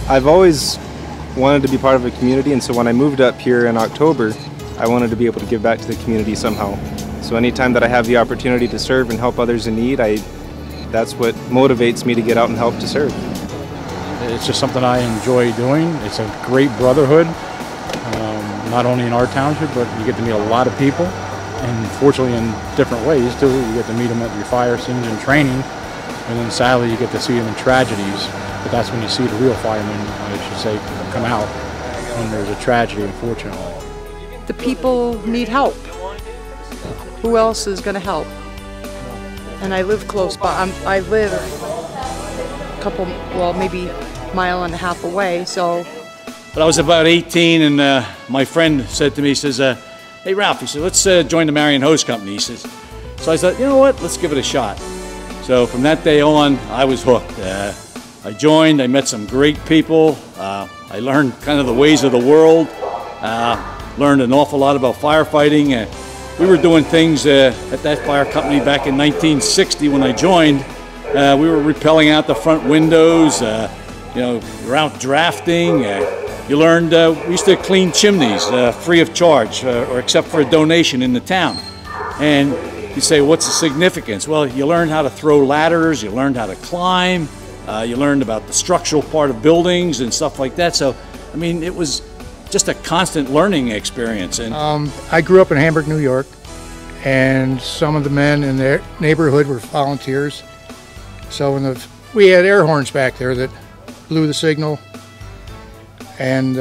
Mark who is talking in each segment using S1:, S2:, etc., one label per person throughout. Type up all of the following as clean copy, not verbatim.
S1: I've always wanted to be part of a community, and so when I moved up here in October, I wanted to be able to give back to the community somehow. So anytime that I have the opportunity to serve and help others in need, that's what motivates me to get out and help to serve.
S2: It's just something I enjoy doing. It's a great brotherhood, not only in our township, but you get to meet a lot of people, and fortunately in different ways too. You get to meet them at your fire scenes and training, and then sadly you get to see them in tragedies. But that's when you see the real firemen, I should say, come out when there's a tragedy, unfortunately.
S3: The people need help. Who else is going to help? And I live close by. I live a couple, well, maybe a mile and a half away, so.
S4: But I was about 18, and my friend said to me, he says, hey Ralph, he said, let's join the Marion Hose Company, he says. So I thought, you know what, let's give it a shot. So from that day on, I was hooked. I joined, I met some great people, I learned kind of the ways of the world, learned an awful lot about firefighting. We were doing things at that fire company back in 1960 when I joined. We were repelling out the front windows, you know, you're out drafting. You learned, we used to clean chimneys free of charge, or except for a donation in the town. And you say, what's the significance? Well, you learned how to throw ladders, you learned how to climb, you learned about the structural part of buildings and stuff like that. So, I mean, it was just a constant learning experience. And
S5: I grew up in Hamburg, New York, and some of the men in their neighborhood were volunteers. So we had air horns back there that blew the signal, and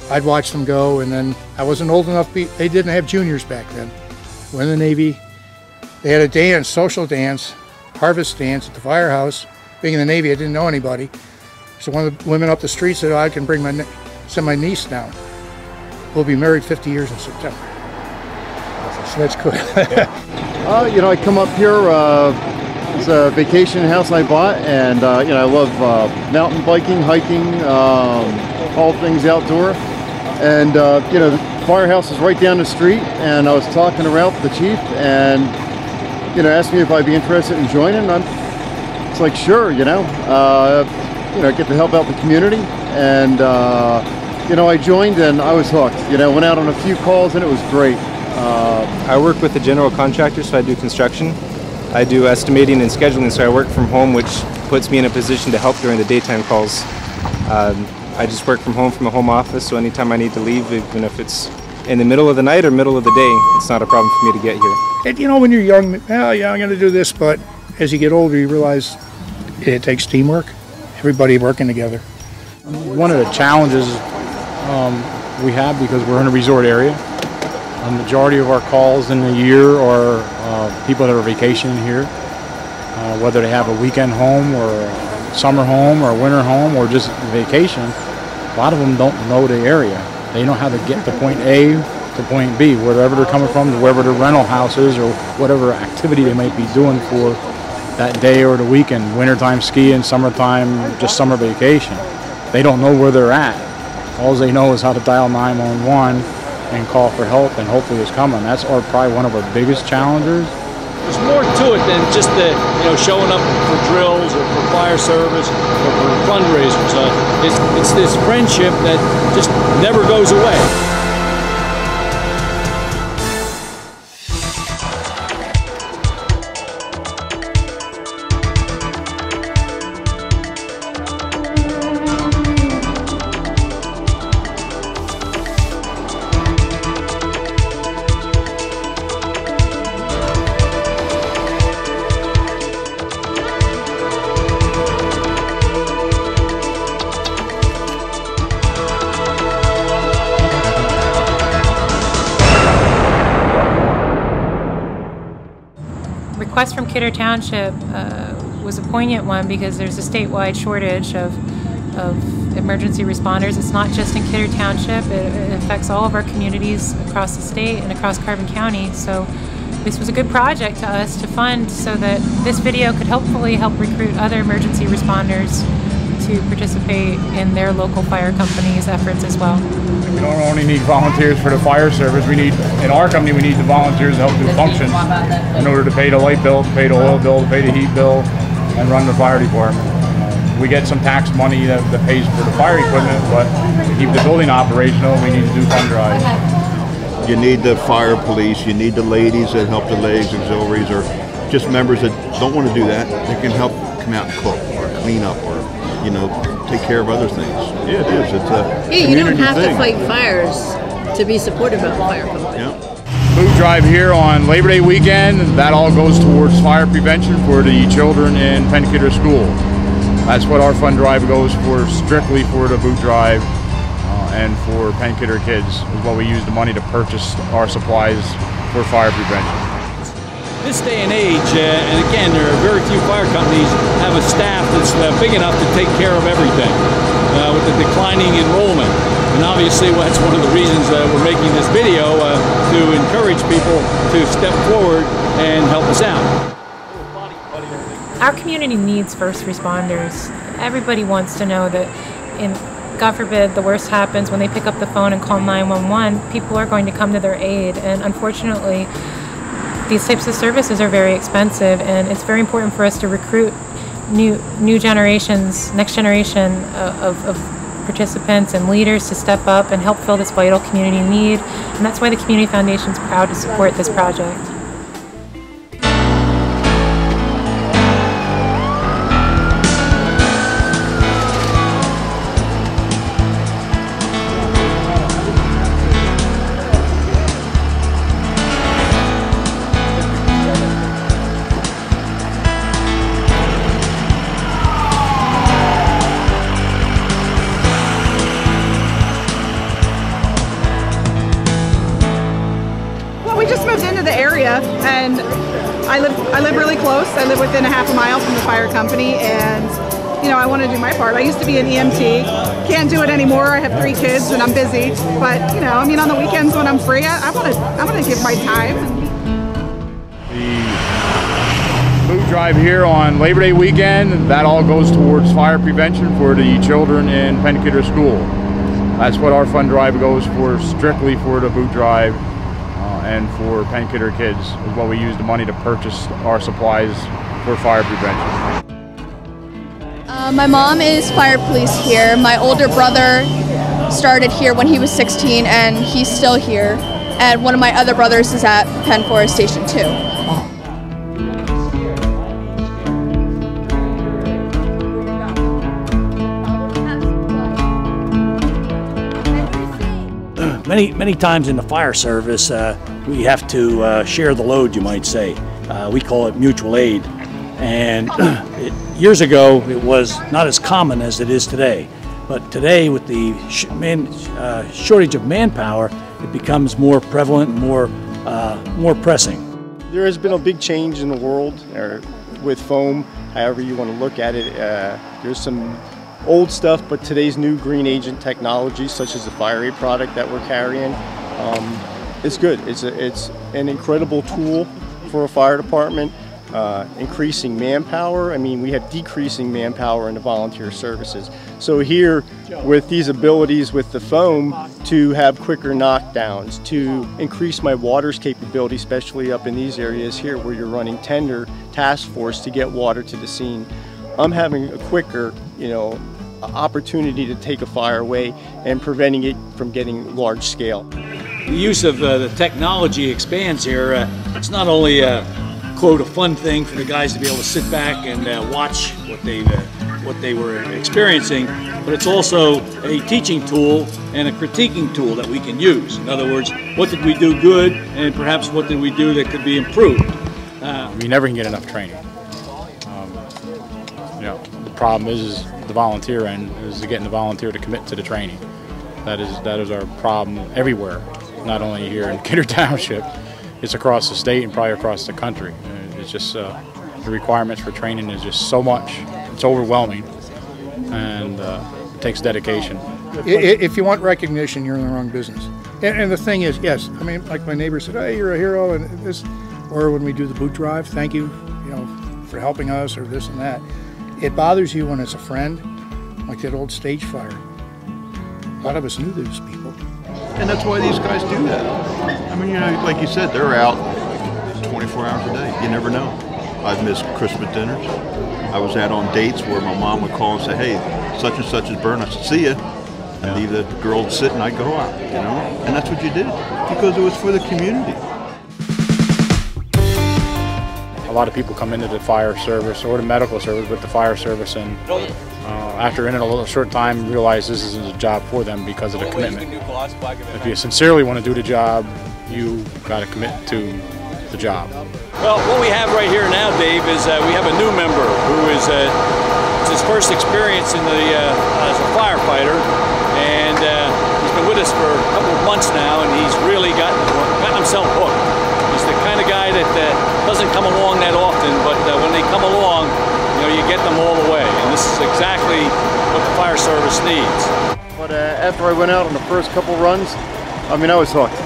S5: I'd watch them go. And then I wasn't old enough, they didn't have juniors back then. When in the Navy, they had a dance, social dance, harvest dance at the firehouse. Being in the Navy, I didn't know anybody. So one of the women up the street said, oh, I can send my niece down. We'll be married 50 years in September. So that's cool.
S6: You know, I come up here, it's a vacation house I bought, and you know, I love mountain biking, hiking, all things outdoor. And you know, the firehouse is right down the street, and I was talking to Ralph, the chief, and you know, asked me if I'd be interested in joining. It's like, sure, you know, get to help out the community. And you know, I joined and I was hooked. You know, went out on a few calls and it was great.
S1: I work with a general contractor, so I do construction. I do estimating and scheduling, so I work from home, which puts me in a position to help during the daytime calls. I just work from home from a home office, so anytime I need to leave, even if it's in the middle of the night or middle of the day, it's not a problem for me to get here.
S5: And you know, when you're young, oh yeah, I'm going to do this, but as you get older, you realize it takes teamwork, everybody working together.
S2: One of the challenges we have, because we're in a resort area, a majority of our calls in the year are people that are vacationing here, whether they have a weekend home or a summer home or a winter home or just vacation. A lot of them don't know the area. They know how to get to point A to point B, wherever they're coming from, to wherever the rental house is or whatever activity they might be doing for that day or the weekend. Wintertime skiing, summertime, just summer vacation. They don't know where they're at. All they know is how to dial 911 and call for help, and hopefully it's coming. That's probably one of our biggest challenges.
S4: there's more to it than just the, showing up for drills or for fire service or for fundraisers. It's this friendship that just never goes away.
S7: Request from Kidder Township was a poignant one because there's a statewide shortage of emergency responders. It's not just in Kidder Township, it affects all of our communities across the state and across Carbon County. So this was a good project to us to fund so that this video could hopefully help recruit other emergency responders to participate in their local fire company's efforts as well.
S2: We don't only need volunteers for the fire service. In our company, we need the volunteers to help do functions in order to pay the light bill, to pay the oil bill, to pay the heat bill, and run the fire department. we get some tax money that pays for the fire equipment, but to keep the building operational, we need to do fund drives.
S8: You need the fire police, you need the ladies that help the legs, auxiliaries, or just members that don't want to do that. They can help come out and cook or clean up or, you know, take care of other things. Yeah, it is. It's a community
S9: you don't have
S8: thing.
S9: to fight fires to be supportive of the fire company.
S8: Yeah.
S2: Food drive here on Labor Day weekend, that all goes towards fire prevention for the children in Penn Kidder School. That's what our fund drive goes for, strictly for the boot drive and for Penn Kidder kids is what we use the money to purchase our supplies for fire prevention.
S4: This day and age, and again, there are very few fire companies have a staff that's big enough to take care of everything with the declining enrollment. And obviously, well, that's one of the reasons we're making this video to encourage people to step forward and help us out.
S7: Our community needs first responders. Everybody wants to know that, God forbid, the worst happens when they pick up the phone and call 911, people are going to come to their aid. And unfortunately, these types of services are very expensive, and it's very important for us to recruit new generations, next generation of participants and leaders to step up and help fill this vital community need. And that's why the Community Foundation is proud to support this project.
S10: And I live really close. I live within a half a mile from the fire company, and you know, I want to do my part. I used to be an EMT. Can't do it anymore. I have 3 kids and I'm busy. But you know, I mean, on the weekends when I'm free, I want to give my time.
S2: The food drive here on Labor Day weekend, that all goes towards fire prevention for the children in Penn Kidder School. That's what our fund drive goes for, strictly for the boot drive. And for Penn Kidder kids is what we use the money to purchase our supplies for fire prevention.
S11: My mom is fire police here. My older brother started here when he was 16 and he's still here. And one of my other brothers is at Penn Forest Station 2.
S4: Many times in the fire service, we have to share the load, you might say. We call it mutual aid. And years ago, it was not as common as it is today. But today, with the shortage of manpower, it becomes more prevalent and more pressing.
S12: There has been a big change in the world with foam, however you want to look at it. There's some old stuff, but today's new green agent technology, such as the Fire Aid product that we're carrying, it's good. It's an incredible tool for a fire department. Increasing manpower. I mean, we have decreasing manpower in the volunteer services. So here, with these abilities with the foam to have quicker knockdowns, to increase my water's capability, especially up in these areas here where you're running tender task force to get water to the scene, I'm having a quicker, opportunity to take a fire away and preventing it from getting large scale.
S4: The use of the technology expands here. It's not only quote, a fun thing for the guys to be able to sit back and watch what they were experiencing, but it's also a teaching tool and a critiquing tool that we can use. In other words, what did we do good, and perhaps what did we do that could be improved?
S2: We never can get enough training. The problem is the volunteer end, is getting the volunteer to commit to the training. That is our problem everywhere, not only here in Kidder Township. It's across the state and probably across the country. It's just the requirements for training is just so much. It's overwhelming, and it takes dedication.
S5: If you want recognition, you're in the wrong business. And the thing is, yes, I mean, like my neighbor said, "Hey, you're a hero," and this, or when we do the boot drive, "Thank you, for helping us," or this and that. It bothers you when it's a friend, like that old stage fire. A lot of us knew those people.
S8: And that's why these guys do that. I mean, like you said, they're out 24 hours a day. You never know. I've missed Christmas dinners. I was out on dates where my mom would call and say, hey, such and such is burned. I said, see ya. And leave the girl sit and I'd go out, you know? And that's what you did, because it was for the community.
S2: A lot of people come into the fire service or the medical service, but the fire service, and after in it a little short time, realize this isn't a job for them because of the commitment. If you sincerely want to do the job, you got to commit to the job.
S4: Well, what we have right here now, Dave, is we have a new member who is it's his first experience in the as a firefighter, and he's been with us for a couple of months now, and he's really gotten himself hooked. He's the kind of guy that doesn't come along that often, but when they come along, you know, you get them all the way, and this is exactly what the fire service needs.
S6: But after I went out on the first couple runs, I mean, I was hooked.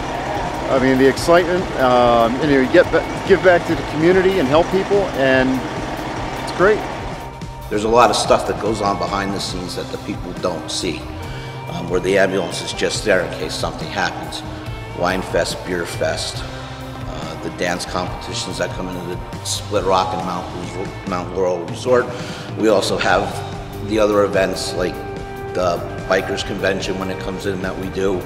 S6: I mean, the excitement, and you give back to the community and help people, and it's great.
S13: There's a lot of stuff that goes on behind the scenes that the people don't see, where the ambulance is just there in case something happens. Wine Fest, Beer Fest, the dance competitions that come into the Split Rock and Mount Laurel Resort. We also have the other events like the Bikers Convention when it comes in that we do.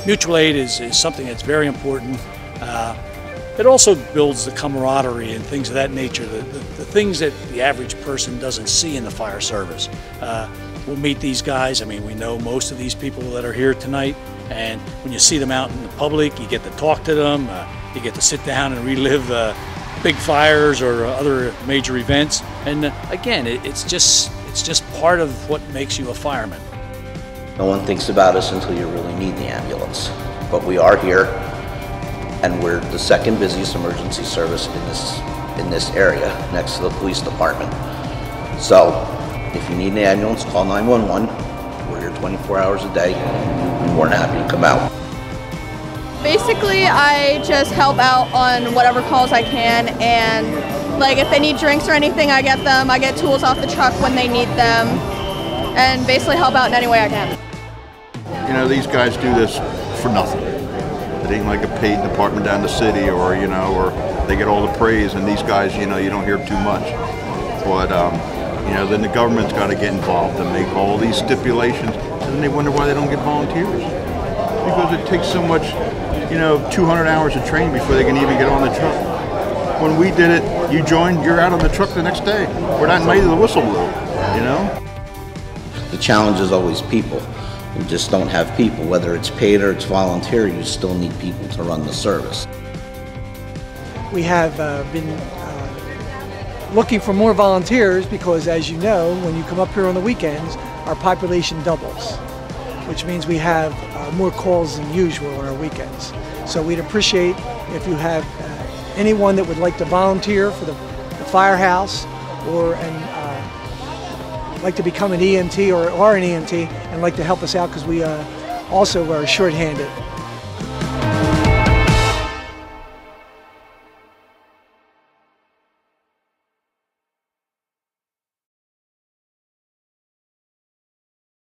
S4: Mutual aid is something that's very important. It also builds the camaraderie and things of that nature, the things that the average person doesn't see in the fire service. We'll meet these guys. I mean, we know most of these people that are here tonight, and when you see them out in the public, you get to talk to them, you get to sit down and relive big fires or other major events. And again, it's just part of what makes you a fireman.
S13: No one thinks about us until you really need the ambulance. But we are here, and we're the second busiest emergency service in this area, next to the police department. So, if you need an ambulance, call 911. We're here 24 hours a day. We're more than happy to come out.
S11: Basically, I just help out on whatever calls I can, and like if they need drinks or anything, I get them. I get tools off the truck when they need them, and basically help out in any way I can.
S8: You know, these guys do this for nothing. It ain't like a paid department down the city, or, you know, or they get all the praise, and these guys, you know, you don't hear too much. But, you know, then the government's got to get involved and make all these stipulations, and then they wonder why they don't get volunteers. Because it takes so much, you know, 200 hours of training before they can even get on the truck. When we did it, you joined, you're out on the truck the next day. We're not made of the whistle blew, you know?
S13: The challenge is always people. We just don't have people. Whether it's paid or it's volunteer, you still need people to run the service.
S14: We have been looking for more volunteers because, as you know, when you come up here on the weekends, our population doubles, which means we have more calls than usual on our weekends. So we'd appreciate if you have anyone that would like to volunteer for the firehouse, or like to become an EMT or are an EMT and like to help us out, because we also are shorthanded.